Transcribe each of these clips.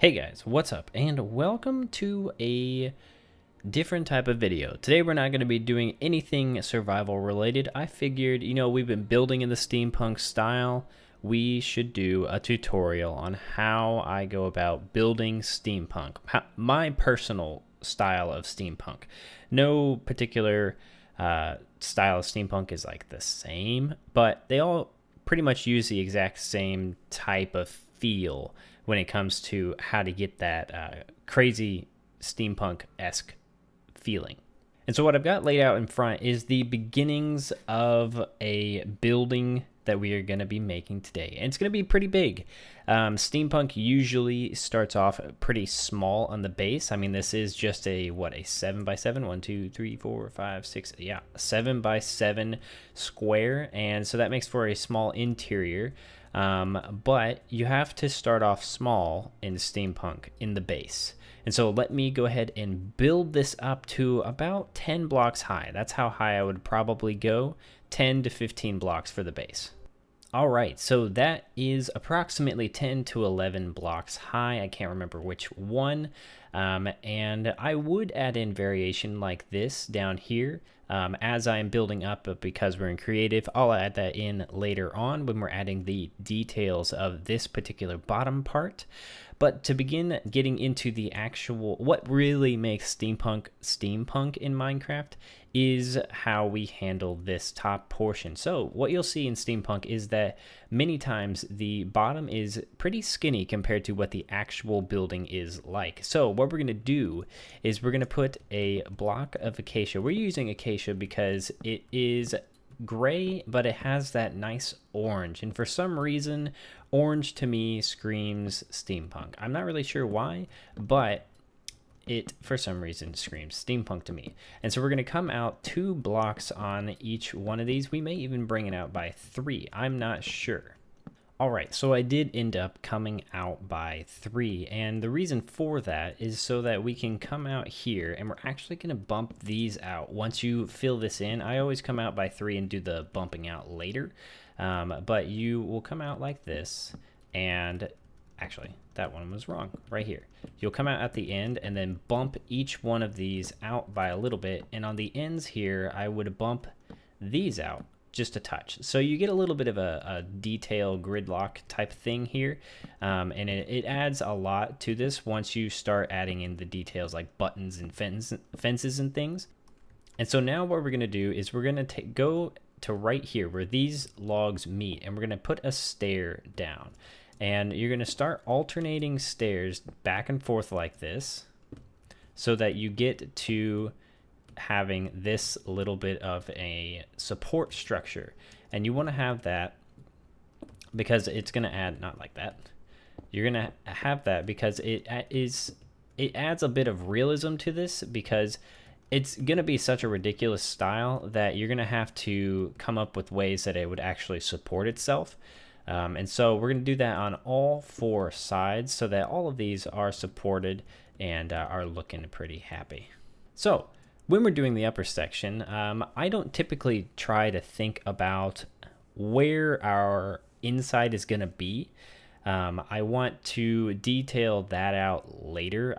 Hey guys, what's up? And welcome to a different type of video. Today we're not going to be doing anything survival related. I figured, we've been building in the steampunk style. We should do a tutorial on how I go about building steampunk. My personal style of steampunk. No particular style of steampunk is like the same, but they all pretty much use the exact same type of feel when it comes to how to get that crazy steampunk-esque feeling. And so what I've got laid out in front is the beginnings of a building that we are going to be making today. And it's going to be pretty big. Steampunk usually starts off pretty small on the base. I mean, this is just a 7x7? 1, 2, 3, 4, 5, 6, 7x7 square. And so that makes for a small interior. But you have to start off small in steampunk in the base. And so let me go ahead and build this up to about 10 blocks high. That's how high I would probably go, 10 to 15 blocks for the base. All right, so that is approximately 10 to 11 blocks high. I can't remember which one. And I would add in variation like this down here as I'm building up, but because we're in creative, I'll add that in later on when we're adding the details of this particular bottom part. But to begin getting into the actual, what really makes steampunk in Minecraft is how we handle this top portion. So what you'll see in steampunk is that many times the bottom is pretty skinny compared to what the actual building is like. So what we're going to do is we're going to put a block of acacia. We're using acacia because it is gray, but it has that nice orange, and for some reason orange to me screams steampunk. I'm not really sure why, but it for some reason screams steampunk to me. And so we're going to come out 2 blocks on each one of these. We may even bring it out by 3. I'm not sure. All right, so I did end up coming out by 3, and the reason for that is so that we can come out here, and we're actually going to bump these out. Once you fill this in, I always come out by 3 and do the bumping out later, but you will come out like this, and actually, that one was wrong right here. You'll come out at the end and then bump each one of these out by a little bit, and on the ends here, I would bump these out just a touch. So you get a little bit of a detail gridlock type thing here, and it adds a lot to this once you start adding in the details like buttons and fences and things. And so now what we're going to do is we're going to go to right here where these logs meet, and we're going to put a stair down. And you're going to start alternating stairs back and forth like this so that you get to having this little bit of a support structure. And you want to have that because it's going to add, not like that. You're going to have that because it adds a bit of realism to this, because it's going to be such a ridiculous style that you're going to have to come up with ways that it would actually support itself. And so we're going to do that on all 4 sides so that all of these are supported and are looking pretty happy. So when we're doing the upper section, I don't typically try to think about where our inside is going to be. I want to detail that out later.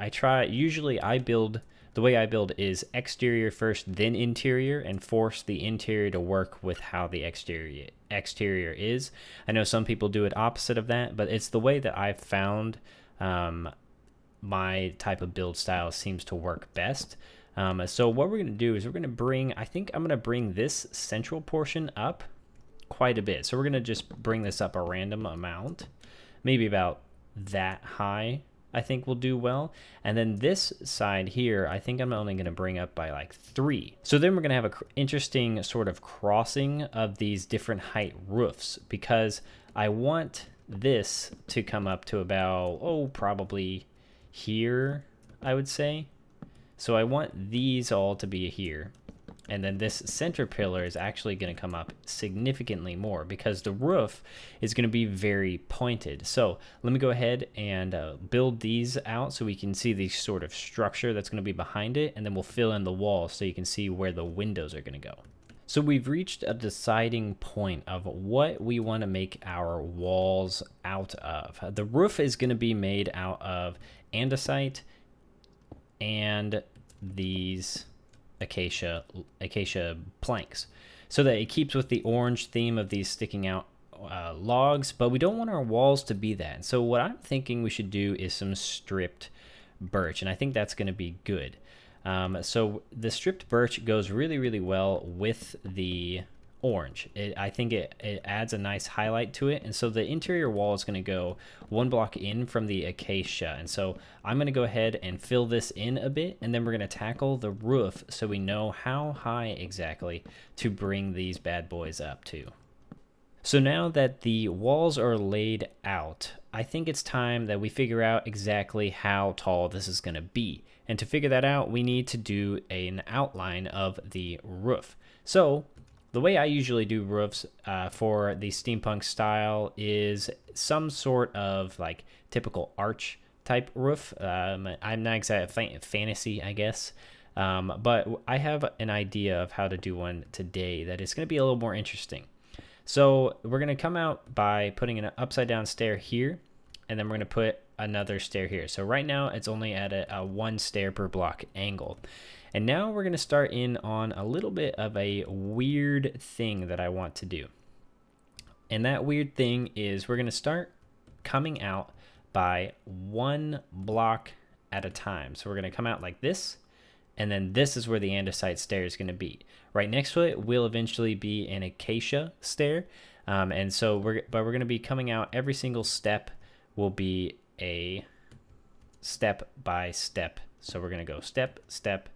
The way I build is exterior first, then interior, and force the interior to work with how the exterior is. I know some people do it opposite of that, but it's the way that I've found my type of build style seems to work best. So what we're going to do is I think I'm going to bring this central portion up quite a bit. So we're going to just bring this up a random amount, maybe about that high. I think will do well. And then this side here, I think I'm only going to bring up by like 3. So then we're going to have an interesting sort of crossing of these different height roofs, because I want this to come up to about, probably here, I would say. So I want these all to be here. And then this center pillar is actually going to come up significantly more because the roof is going to be very pointed. So let me go ahead and build these out so we can see the sort of structure that's going to be behind it. And then we'll fill in the walls so you can see where the windows are going to go. So we've reached a deciding point of what we want to make our walls out of. The roof is going to be made out of andesite and these acacia planks, so that it keeps with the orange theme of these sticking out logs, but we don't want our walls to be that. And so what I'm thinking we should do is some stripped birch, and I think that's going to be good. So the stripped birch goes really, really well with the orange. I think it adds a nice highlight to it. And so the interior wall is going to go one block in from the acacia. And so I'm going to go ahead and fill this in a bit, and then we're going to tackle the roof so we know how high exactly to bring these bad boys up to. So now that the walls are laid out, I think it's time that we figure out exactly how tall this is going to be. And to figure that out, we need to do an outline of the roof. So the way I usually do roofs for the steampunk style is some sort of like typical arch type roof. I'm not exactly fantasy, I guess. But I have an idea of how to do one today that is going to be a little more interesting. So we're going to come out by putting an upside down stair here, and then we're going to put another stair here. So right now it's only at a 1 stair per block angle. And now we're going to start in on a little bit of a weird thing that I want to do. And that weird thing is we're going to start coming out by 1 block at a time. So we're going to come out like this, and then this is where the andesite stair is going to be. Right next to it will eventually be an acacia stair. And so we're going to be coming out, every single step will be a step by step. So we're going to go step, step,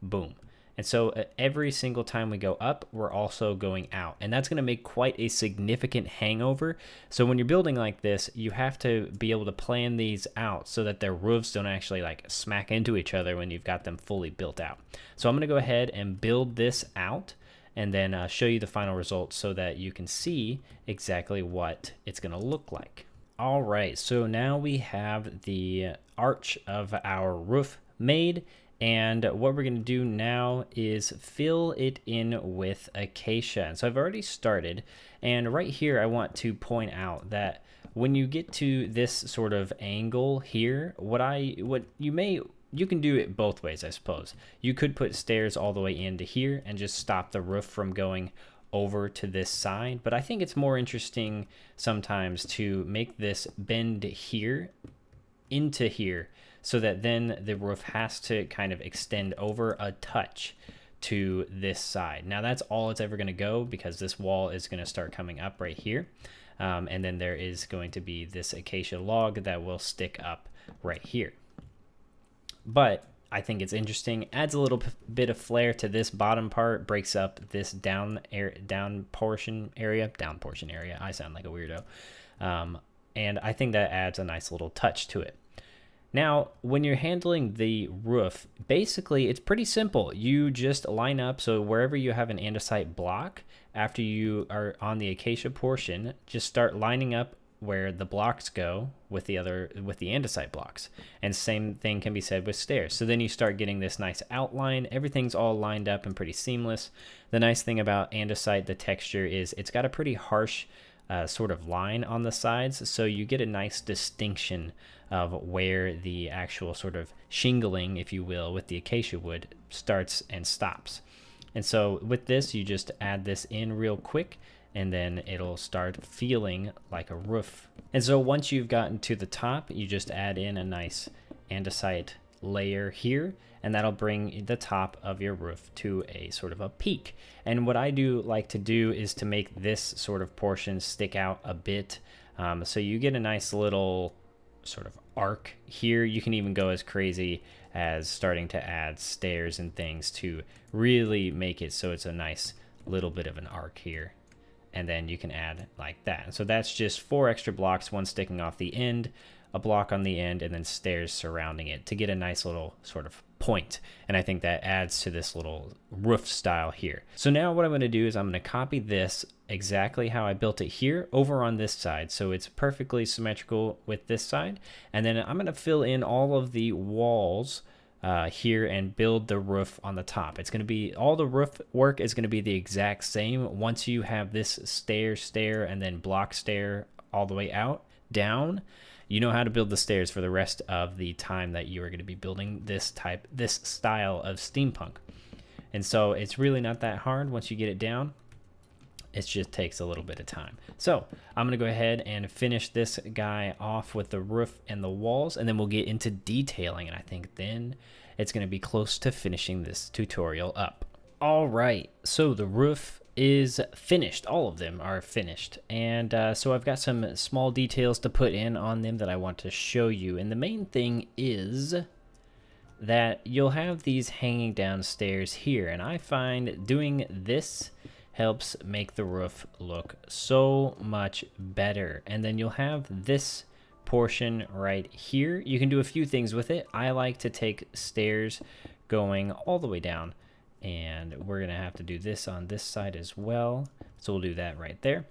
boom. And so every single time we go up, we're also going out. And that's going to make quite a significant hangover. So when you're building like this, you have to be able to plan these out so that their roofs don't actually like smack into each other when you've got them fully built out. So I'm going to go ahead and build this out and then show you the final results so that you can see exactly what it's going to look like. All right, so now we have the arch of our roof made. And what we're going to do now is fill it in with acacia. And so I've already started. And right here, I want to point out that when you get to this sort of angle here, you can do it both ways, I suppose. You could put stairs all the way into here and just stop the roof from going over to this side. But I think it's more interesting sometimes to make this bend here into here, so that then the roof has to kind of extend over a touch to this side. Now that's all it's ever going to go, because this wall is going to start coming up right here. And then there is going to be this acacia log that will stick up right here. But I think it's interesting, adds a little bit of flair to this bottom part, breaks up this down portion area. I sound like a weirdo. And I think that adds a nice little touch to it. Now, when you're handling the roof, basically it's pretty simple. You just line up, so wherever you have an andesite block, after you are on the acacia portion, just start lining up where the blocks go with the andesite blocks. And same thing can be said with stairs. So then you start getting this nice outline. Everything's all lined up and pretty seamless. The nice thing about andesite, the texture, is it's got a pretty harsh sort of line on the sides, so you get a nice distinction of where the actual sort of shingling, if you will, with the acacia wood starts and stops. And so with this, you just add this in real quick, and then it'll start feeling like a roof. And so once you've gotten to the top, you just add in a nice andesite layer here, and that'll bring the top of your roof to a sort of a peak. And what I do like to do is to make this sort of portion stick out a bit, so you get a nice little sort of arc here. You can even go as crazy as starting to add stairs and things to really make it so it's a nice little bit of an arc here. And then you can add like that. So that's just 4 extra blocks, one sticking off the end, a block on the end, and then stairs surrounding it to get a nice little sort of point. And I think that adds to this little roof style here. So now what I'm going to do is I'm going to copy this exactly how I built it here over on this side, so it's perfectly symmetrical with this side. And then I'm going to fill in all of the walls here and build the roof on the top. It's going to be, all the roof work is going to be the exact same. Once you have this stair, and then block stair all the way out, down, you know how to build the stairs for the rest of the time that you are going to be building this style of steampunk. And so it's really not that hard once you get it down. It just takes a little bit of time. So I'm going to go ahead and finish this guy off with the roof and the walls, and then we'll get into detailing. And I think then it's going to be close to finishing this tutorial up. All right, so the roof is finished. All of them are finished. And so I've got some small details to put in on them that I want to show you. And the main thing is that you'll have these hanging downstairs here. And I find doing this helps make the roof look so much better. And then you'll have this portion right here. You can do a few things with it. I like to take stairs going all the way down, and we're gonna have to do this on this side as well, so we'll do that right there.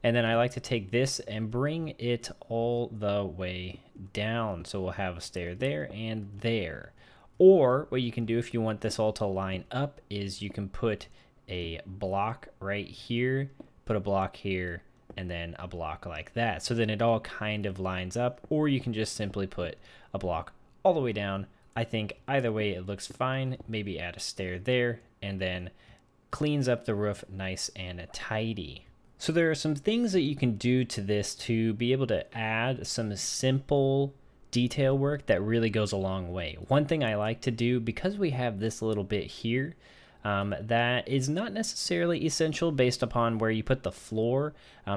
And then I like to take this and bring it all the way down, so we'll have a stair there and there. Or what you can do if you want this all to line up is you can put a block right here, put a block here, and then a block like that, so then it all kind of lines up. Or you can just simply put a block all the way down. I think either way it looks fine. Maybe add a stair there, and then cleans up the roof nice and tidy. So there are some things that you can do to this to be able to add some simple detail work that really goes a long way. One thing I like to do, because we have this little bit here, that is not necessarily essential based upon where you put the floor.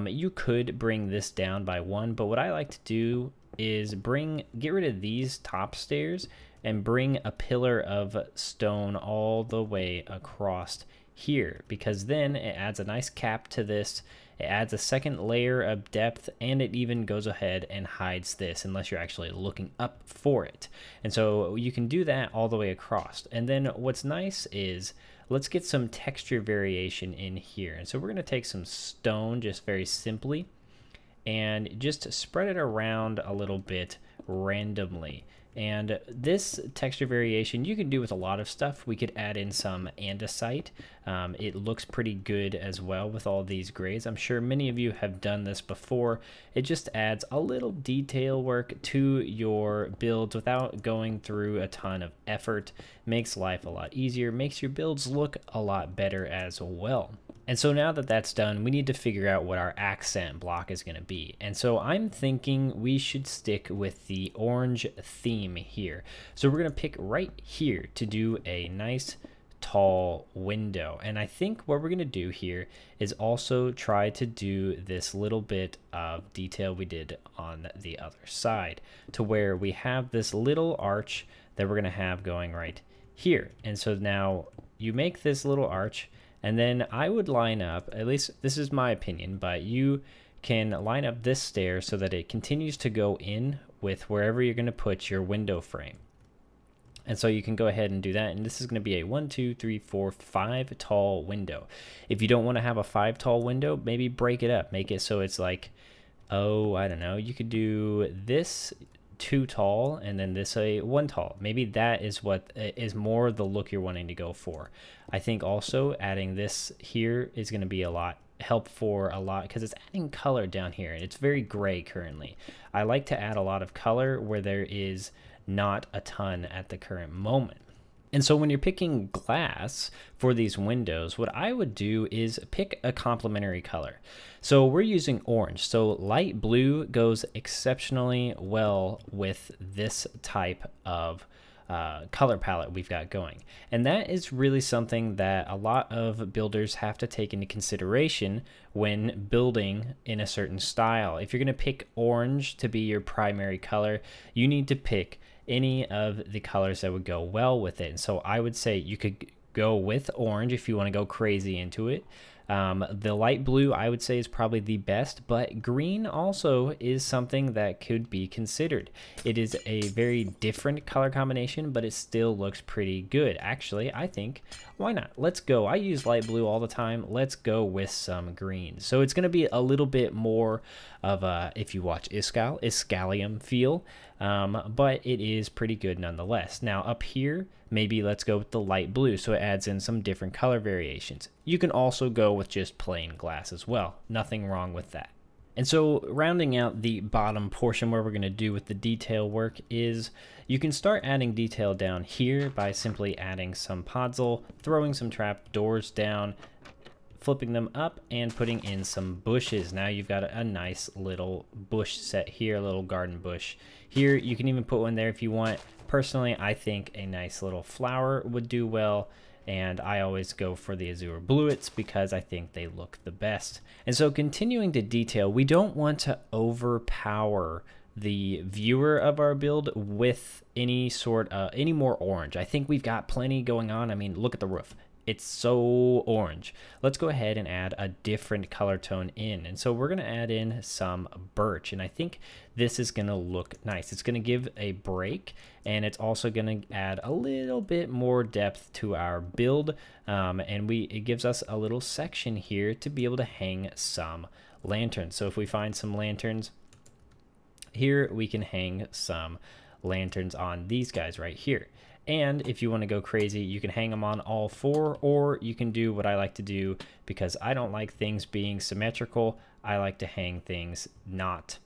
You could bring this down by one, but what I like to do is get rid of these top stairs and bring a pillar of stone all the way across here, because then it adds a nice cap to this. It adds a second layer of depth, and it even goes ahead and hides this unless you're actually looking up for it. And so you can do that all the way across. And then what's nice is, let's get some texture variation in here. And so we're going to take some stone just very simply and just spread it around a little bit randomly. And this texture variation you can do with a lot of stuff. We could add in some andesite. It looks pretty good as well with all these grays. I'm sure many of you have done this before. It just adds a little detail work to your builds without going through a ton of effort. Makes life a lot easier, makes your builds look a lot better as well. And so now that that's done, we need to figure out what our accent block is going to be. And so I'm thinking we should stick with the orange theme here. So we're going to pick right here to do a nice tall window. And I think what we're going to do here is also try to do this little bit of detail we did on the other side, to where we have this little arch that we're going to have going right here. And so now you make this little arch, and then I would line up, at least this is my opinion, but you can line up this stair so that it continues to go in with wherever you're going to put your window frame. And so you can go ahead and do that. And this is going to be a 1, 2, 3, 4, 5 tall window. If you don't want to have a 5 tall window, maybe break it up. Make it so it's like, oh, I don't know. You could do this 2 tall and then this a 1 tall. Maybe that is what is more the look you're wanting to go for. I think also adding this here is going to be help for a lot, because it's adding color down here, and it's very gray currently. I like to add a lot of color where there is not a ton at the current moment. And so when you're picking glass for these windows, what I would do is pick a complementary color. So we're using orange. So light blue goes exceptionally well with this type of color palette we've got going. And that is really something that a lot of builders have to take into consideration when building in a certain style. If you're going to pick orange to be your primary color, you need to pick any of the colors that would go well with it. And so I would say you could go with orange if you want to go crazy into it. The light blue I would say is probably the best, but green also is something that could be considered. It is a very different color combination, but it still looks pretty good. Actually, I think, why not? Let's go. I use light blue all the time. Let's go with some green. So it's going to be a little bit more of a, if you watch Iscal, Iscalium feel. but it is pretty good nonetheless. Now up here, maybe let's go with the light blue so it adds in some different color variations. You can also go with just plain glass as well. Nothing wrong with that. And so rounding out the bottom portion where we're going to do with the detail work is you can start adding detail down here by simply adding some podzol, throwing some trap doors down, flipping them up, and putting in some bushes. Now you've got a nice little bush set here, a little garden bush here. You can even put one there if you want. Personally, I think a nice little flower would do well, and I always go for the azure bluets because I think they look the best. And so continuing to detail, we don't want to overpower the viewer of our build with any more orange. I think we've got plenty going on. I mean, look at the roof. It's so orange. Let's go ahead and add a different color tone in. And so we're going to add in some birch. And I think this is going to look nice. It's going to give a break, and it's also going to add a little bit more depth to our build. It gives us a little section here to be able to hang some lanterns. So if we find some lanterns here, we can hang some lanterns on these guys right here. And if you want to go crazy, you can hang them on all four, or you can do what I like to do because I don't like things being symmetrical. I like to hang things not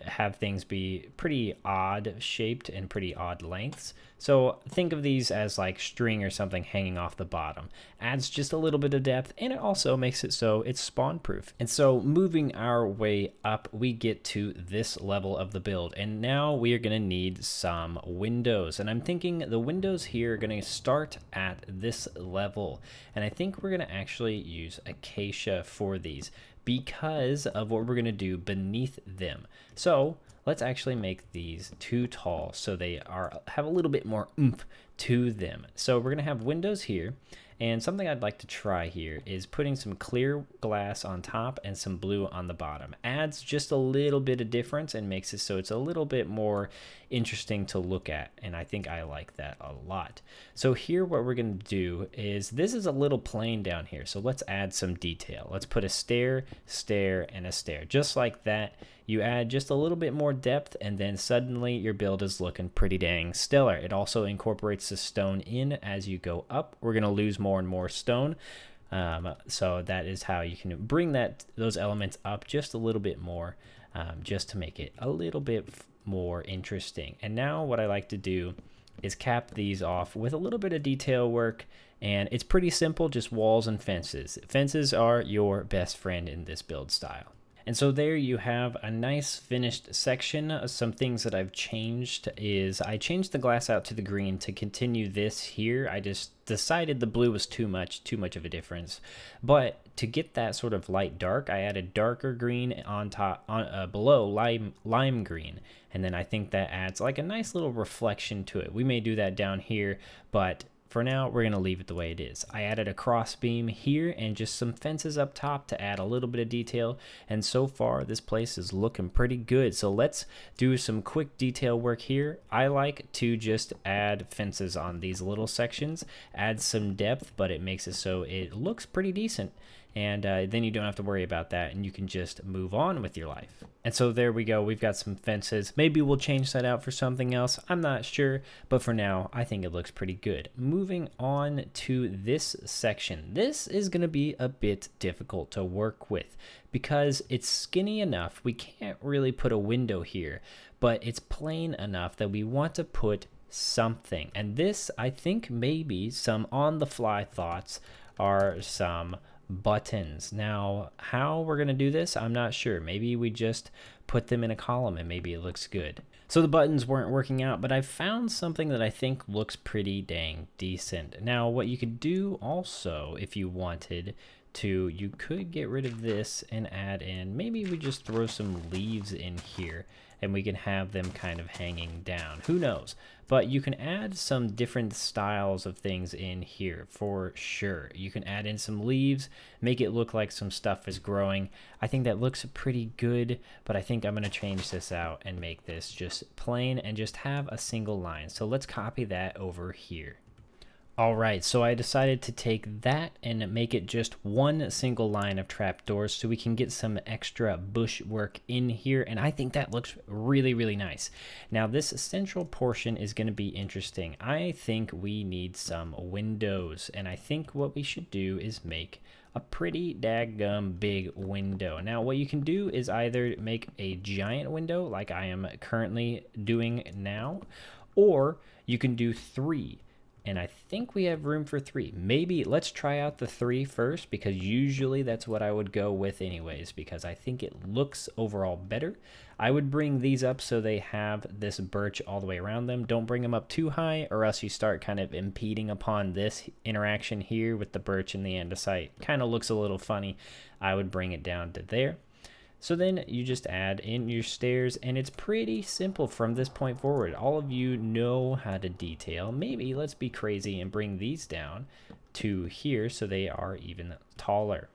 have things be pretty odd shaped and pretty odd lengths. So think of these as like string or something hanging off the bottom. Adds just a little bit of depth, and it also makes it so it's spawn proof. And so moving our way up, we get to this level of the build, and now we are going to need some windows. And I'm thinking the windows here are going to start at this level, and I think we're going to actually use acacia for these because of what we're going to do beneath them. So let's actually make these too tall so they have a little bit more oomph to them. So we're going to have windows here, and something I'd like to try here is putting some clear glass on top and some blue on the bottom. Adds just a little bit of difference and makes it so it's a little bit more interesting to look at, and I think I like that a lot. So here what we're going to do is, this is a little plain down here, so let's add some detail. Let's put a stair, and a stair, just like that. You add just a little bit more depth, and then suddenly your build is looking pretty dang stellar. It also incorporates the stone in as you go up. We're going to lose more and more stone, so that is how you can bring those elements up just a little bit more, just to make it a little bit more interesting. And now what I like to do is cap these off with a little bit of detail work, and it's pretty simple, just walls and fences. Fences are your best friend in this build style. And so there you have a nice finished section. Some things that I've changed is I changed the glass out to the green to continue this here. I just decided the blue was too much of a difference. But to get that sort of light dark, I added darker green on top, below lime green. And then I think that adds like a nice little reflection to it. We may do that down here, but for now, we're going to leave it the way it is. I added a cross beam here and just some fences up top to add a little bit of detail. And so far, this place is looking pretty good. So let's do some quick detail work here. I like to just add fences on these little sections, add some depth, but it makes it so it looks pretty decent. And then you don't have to worry about that, and you can just move on with your life. And so there we go. We've got some fences. Maybe we'll change that out for something else. I'm not sure, but for now, I think it looks pretty good. Moving on to this section. This is going to be a bit difficult to work with because it's skinny enough. We can't really put a window here, but it's plain enough that we want to put something. And this, I think maybe some on-the-fly thoughts are some buttons. Now, how we're going to do this, I'm not sure. Maybe we just put them in a column and maybe it looks good. So the buttons weren't working out, but I found something that I think looks pretty dang decent. Now, what you could do also, if you wanted to, you could get rid of this and add in, maybe we just throw some leaves in here and we can have them kind of hanging down. Who knows? But you can add some different styles of things in here for sure. You can add in some leaves, make it look like some stuff is growing. I think that looks pretty good, but I think I'm going to change this out and make this just plain and just have a single line. So let's copy that over here. All right, so I decided to take that and make it just one single line of trapdoors so we can get some extra bush work in here, and I think that looks really, really nice. Now, this central portion is going to be interesting. I think we need some windows, and I think what we should do is make a pretty daggum big window. Now, what you can do is either make a giant window like I am currently doing now, or you can do 3. And I think we have room for 3. Maybe let's try out the 3 first, because usually that's what I would go with anyways, because I think it looks overall better. I would bring these up so they have this birch all the way around them. Don't bring them up too high, or else you start kind of impeding upon this interaction here with the birch in the andesite. Kind of looks a little funny. I would bring it down to there. So then you just add in your stairs, and it's pretty simple from this point forward. All of you know how to detail. Maybe let's be crazy and bring these down to here so they are even taller.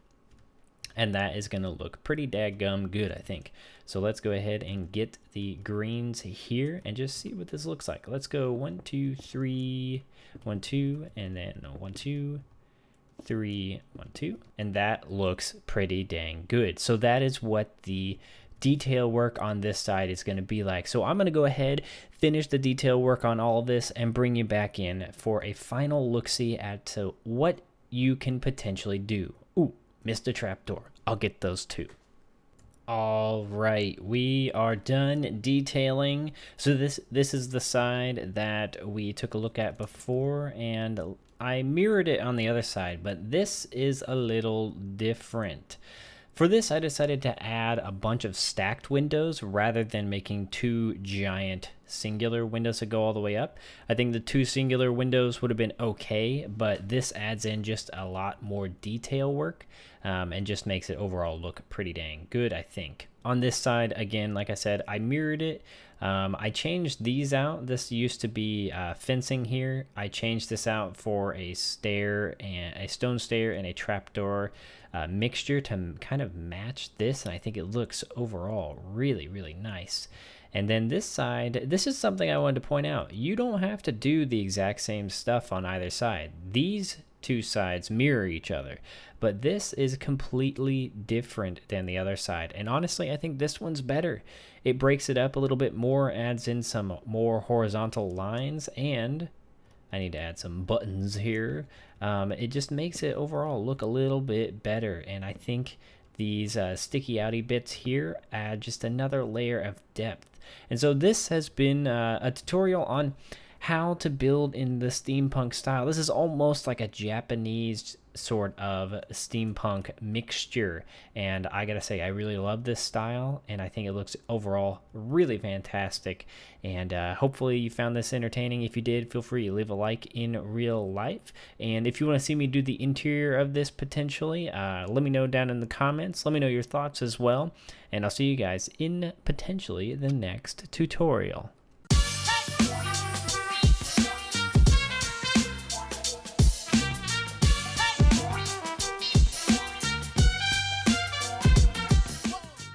And that is going to look pretty daggum good, I think. So let's go ahead and get the greens here and just see what this looks like. Let's go 1, 2, 3, 1, 2, and then 1, 2, 3, 1, 2, and that looks pretty dang good. So that is what the detail work on this side is going to be like. So I'm going to go ahead, finish the detail work on all of this, and bring you back in for a final look-see at what you can potentially do. Ooh, missed a trapdoor. I'll get those too. All right, we are done detailing. So this is the side that we took a look at before, and I mirrored it on the other side, but this is a little different. For this, I decided to add a bunch of stacked windows rather than making 2 giant singular windows that go all the way up. I think the 2 singular windows would have been okay, but this adds in just a lot more detail work and just makes it overall look pretty dang good, I think. On this side, again, like I said, I mirrored it. I changed these out. This used to be fencing here. I changed this out for a stair and a stone stair and a trapdoor mixture to kind of match this, and I think it looks overall really, really nice. And then this side, this is something I wanted to point out. You don't have to do the exact same stuff on either side. These 2 sides mirror each other, but this is completely different than the other side. And honestly, I think this one's better. It breaks it up a little bit more, adds in some more horizontal lines, and I need to add some buttons here. It just makes it overall look a little bit better, and I think these sticky outy bits here add just another layer of depth. And so this has been a tutorial on how to build in the steampunk style. This is almost like a Japanese sort of steampunk mixture, and I gotta say, I really love this style, and I think it looks overall really fantastic. And hopefully you found this entertaining. If you did, feel free to leave a like in real life, and if you want to see me do the interior of this potentially, let me know down in the comments. Let me know your thoughts as well, and I'll see you guys in potentially the next tutorial.